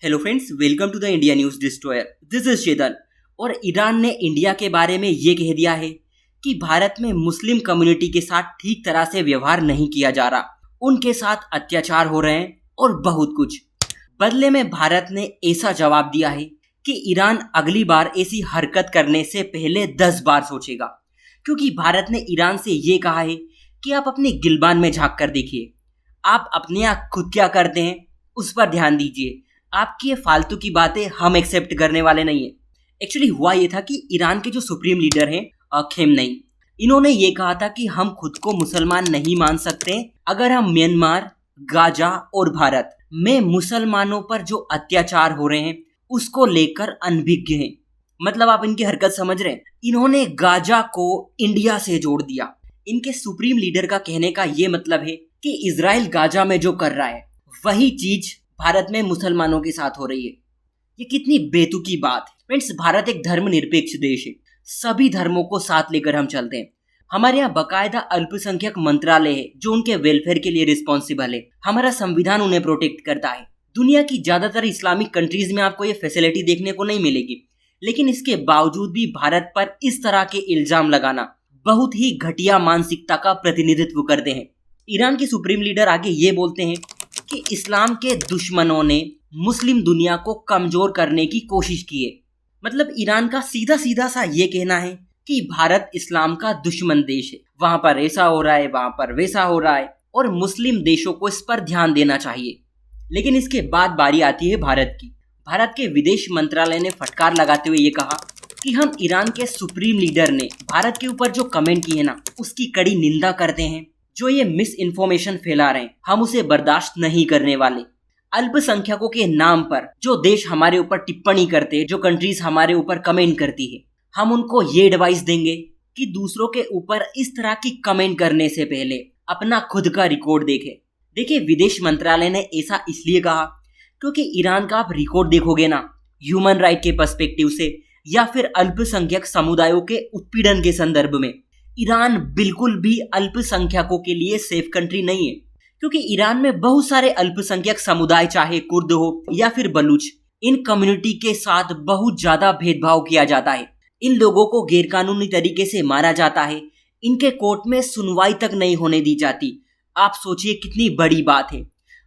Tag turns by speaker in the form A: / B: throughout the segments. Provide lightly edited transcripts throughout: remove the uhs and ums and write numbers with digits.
A: Hello friends, welcome to the India news destroyer. This is Chetan. और Iran ने India के बारे में ये कह दिया है कि भारत में मुस्लिम कम्युनिटी के साथ ठीक तरह से व्यवहार नहीं किया जा रहा, उनके साथ अत्याचार हो रहे हैं और बहुत कुछ। बदले में भारत ने ऐसा जवाब दिया है कि ईरान अगली बार ऐसी हरकत करने से पहले 10 बार सोचेगा, क्योंकि भारत ने ईरान से ये कहा है कि आप अपने गिलबान में झांक कर देखिए, आप अपने यहाँ खुद क्या करते हैं उस पर ध्यान दीजिए। आपकी ये फालतू की बातें हम एक्सेप्ट करने वाले नहीं है। एक्चुअली हुआ ये था कि ईरान के जो सुप्रीम लीडर हैं खेमनेई, इन्होंने ये कहा था कि हम खुद को मुसलमान नहीं मान सकते अगर हम म्यांमार, गाजा और भारत में मुसलमानों पर जो अत्याचार हो रहे हैं उसको लेकर अनभिज्ञ हैं। मतलब आप इनकी हरकत समझ रहे हैं। इन्होंने गाजा को इंडिया से जोड़ दिया। इनके सुप्रीम लीडर का कहने का ये मतलब है कि इजराइल गाजा में जो कर रहा है वही चीज भारत में मुसलमानों के साथ हो रही है। ये कितनी बेतुकी बात है। फ्रेंड्स, भारत एक धर्मनिरपेक्ष देश है, सभी धर्मों को साथ लेकर हम चलते हैं। हमारे यहाँ बकायदा अल्पसंख्यक मंत्रालय है जो उनके वेलफेयर के लिए रिस्पॉन्सिबल है। हमारा संविधान उन्हें प्रोटेक्ट करता है। दुनिया की ज्यादातर इस्लामिक कंट्रीज में आपको ये फैसिलिटी देखने को नहीं मिलेगी, लेकिन इसके बावजूद भी भारत पर इस तरह के इल्जाम लगाना बहुत ही घटिया मानसिकता का प्रतिनिधित्व करते हैं। ईरान के सुप्रीम लीडर आगे ये बोलते हैं कि इस्लाम के दुश्मनों ने मुस्लिम दुनिया को कमजोर करने की कोशिश की है। मतलब ईरान का सीधा सीधा सा ये कहना है कि भारत इस्लाम का दुश्मन देश है, वहां पर ऐसा हो रहा है, वहां पर वैसा हो रहा है और मुस्लिम देशों को इस पर ध्यान देना चाहिए। लेकिन इसके बाद बारी आती है भारत की। भारत के विदेश मंत्रालय ने फटकार लगाते हुए ये कहा कि हम ईरान के सुप्रीम लीडर ने भारत के ऊपर जो कमेंट किए ना उसकी कड़ी निंदा करते हैं। जो ये मिस इन्फॉर्मेशन फैला रहे हैं हम उसे बर्दाश्त नहीं करने वाले। अल्पसंख्यकों के नाम पर जो देश हमारे ऊपर टिप्पणी करते हैं, जो कंट्रीज हमारे ऊपर कमेंट करती है, हम उनको ये एडवाइस देंगे कि दूसरों के ऊपर इस तरह की कमेंट करने से पहले अपना खुद का रिकॉर्ड देखें। देखिए, विदेश मंत्रालय ने ऐसा इसलिए कहा क्योंकि ईरान का आप रिकॉर्ड देखोगे ना ह्यूमन राइट के पर्सपेक्टिव से या फिर अल्पसंख्यक समुदायों के उत्पीड़न के संदर्भ में, ईरान बिल्कुल भी अल्पसंख्यकों के लिए सेफ कंट्री नहीं है। क्योंकि ईरान में बहुत सारे अल्पसंख्यक समुदाय, चाहे कुर्द हो या फिर बलूच, इन कम्युनिटी के साथ बहुत ज्यादा भेदभाव किया जाता है। इन लोगों को गैरकानूनी तरीके से मारा जाता है, इनके कोर्ट में सुनवाई तक नहीं होने दी जाती। आप सोचिए कितनी बड़ी बात है।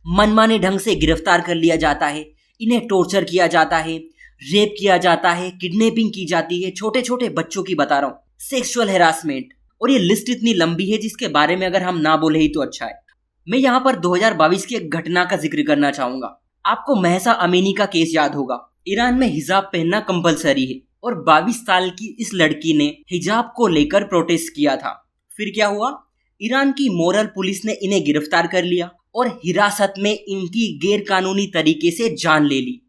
A: मनमाने ढंग से गिरफ्तार कर लिया जाता है, इन्हें टॉर्चर किया जाता है, रेप किया जाता है, किडनैपिंग की जाती है, छोटे छोटे बच्चों की बता रहा हूँ, सेक्सुअल हेरासमेंट। और ये लिस्ट इतनी लंबी है जिसके बारे में अगर हम ना बोले ही तो अच्छा है। मैं यहाँ पर 2022 की एक घटना का जिक्र करना चाहूंगा। आपको महसा अमीनी का केस याद होगा। ईरान में हिजाब पहनना कंपलसरी है और 22 साल की इस लड़की ने हिजाब को लेकर प्रोटेस्ट किया था। फिर क्या हुआ? ईरान की मोरल पुलिस ने इन्हें गिरफ्तार कर लिया और हिरासत में इनकी गैर कानूनी तरीके से जान ले ली।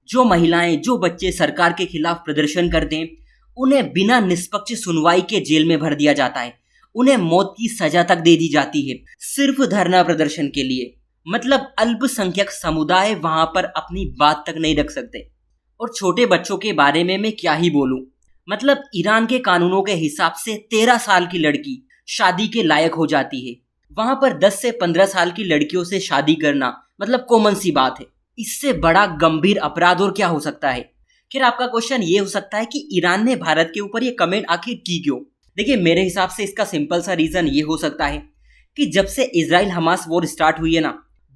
A: जो महिलाएं, जो बच्चे सरकार के खिलाफ प्रदर्शन करते हैं उन्हें बिना निष्पक्ष सुनवाई के जेल में भर दिया जाता है। उन्हें मौत की सजा तक दे दी जाती है सिर्फ धरना प्रदर्शन के लिए। मतलब अल्पसंख्यक समुदाय वहां पर अपनी बात तक नहीं रख सकते। और छोटे बच्चों के बारे में मैं क्या ही बोलूं। मतलब ईरान के कानूनों के हिसाब से 13 साल की लड़की शादी के लायक हो जाती है। वहां पर 10 से 15 साल की लड़कियों से शादी करना मतलब कॉमन सी बात है। इससे बड़ा गंभीर अपराध और क्या हो सकता है? फिर आपका क्वेश्चन ये हो सकता है कि ईरान ने भारत के ऊपर ये कमेंट आखिर की क्यों? देखिए, मेरे हिसाब से इसका सिंपल सा रीजन ये हो सकता है कि जब से इजराइल हमास वॉर स्टार्ट हुई है ना,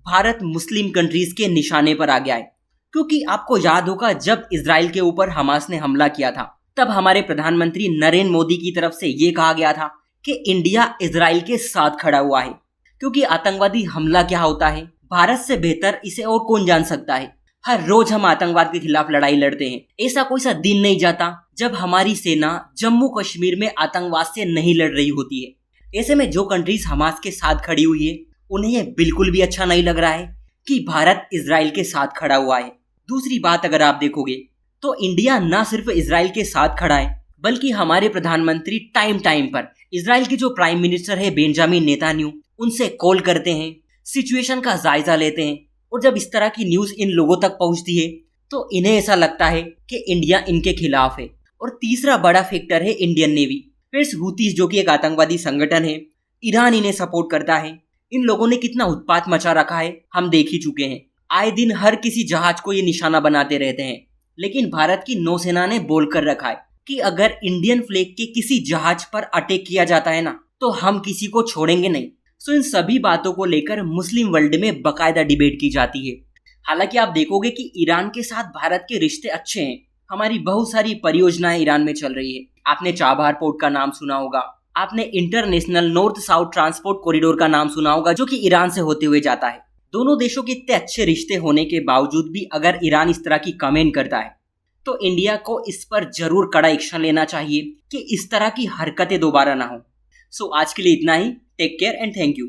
A: भारत मुस्लिम कंट्रीज के निशाने पर आ गया है। क्योंकि आपको याद होगा जब इजराइल के ऊपर हमास ने हमला किया था तब हमारे प्रधानमंत्री नरेंद्र मोदी की तरफ से ये कहा गया था कि इंडिया इजराइल के साथ खड़ा हुआ है। क्योंकि आतंकवादी हमला क्या होता है भारत से बेहतर इसे और कौन जान सकता है। हर रोज हम आतंकवाद के खिलाफ लड़ाई लड़ते हैं। ऐसा कोई सा दिन नहीं जाता जब हमारी सेना जम्मू कश्मीर में आतंकवाद से नहीं लड़ रही होती है। ऐसे में जो कंट्रीज हमास के साथ खड़ी हुई है उन्हें ये बिल्कुल भी अच्छा नहीं लग रहा है कि भारत इजराइल के साथ खड़ा हुआ है। दूसरी बात अगर आप देखोगे तो इंडिया ना सिर्फ इजराइल के साथ खड़ा है बल्कि हमारे प्रधानमंत्री टाइम टाइम पर इजराइल के जो प्राइम मिनिस्टर है बेंजामिन नेतान्याहू, उनसे कॉल करते हैं, सिचुएशन का जायजा लेते हैं। और जब इस तरह की न्यूज इन लोगों तक पहुंचती है तो इन्हें ऐसा लगता है कि इंडिया इनके खिलाफ है। और तीसरा बड़ा फैक्टर है इंडियन नेवी। फिर हुतीज जो कि एक आतंकवादी संगठन है, ईरान इन्हें सपोर्ट करता है। इन लोगों ने कितना उत्पात मचा रखा है हम देख ही चुके हैं। आए दिन हर किसी जहाज को ये निशाना बनाते रहते हैं, लेकिन भारत की नौसेना ने बोलकर रखा है कि अगर इंडियन फ्लैग के किसी जहाज पर अटैक किया जाता है ना, तो हम किसी को छोड़ेंगे नहीं। सो इन सभी बातों को लेकर मुस्लिम वर्ल्ड में बकायदा डिबेट की जाती है। हालांकि आप देखोगे कि ईरान के साथ भारत के रिश्ते अच्छे हैं। हमारी बहुत सारी परियोजनाएं ईरान में चल रही है। आपने चाबहार पोर्ट का नाम सुना होगा, आपने international north south transport corridor का नाम सुना होगा, जो कि ईरान से होते हुए जाता है। दोनों देशों के इतने अच्छे रिश्ते होने के बावजूद भी अगर ईरान इस तरह की कमेंट करता है, तो इंडिया को इस पर जरूर कड़ा एक्शन लेना चाहिए कि इस तरह की हरकतें दोबारा ना हो। सो आज के लिए इतना ही। Take care and thank you.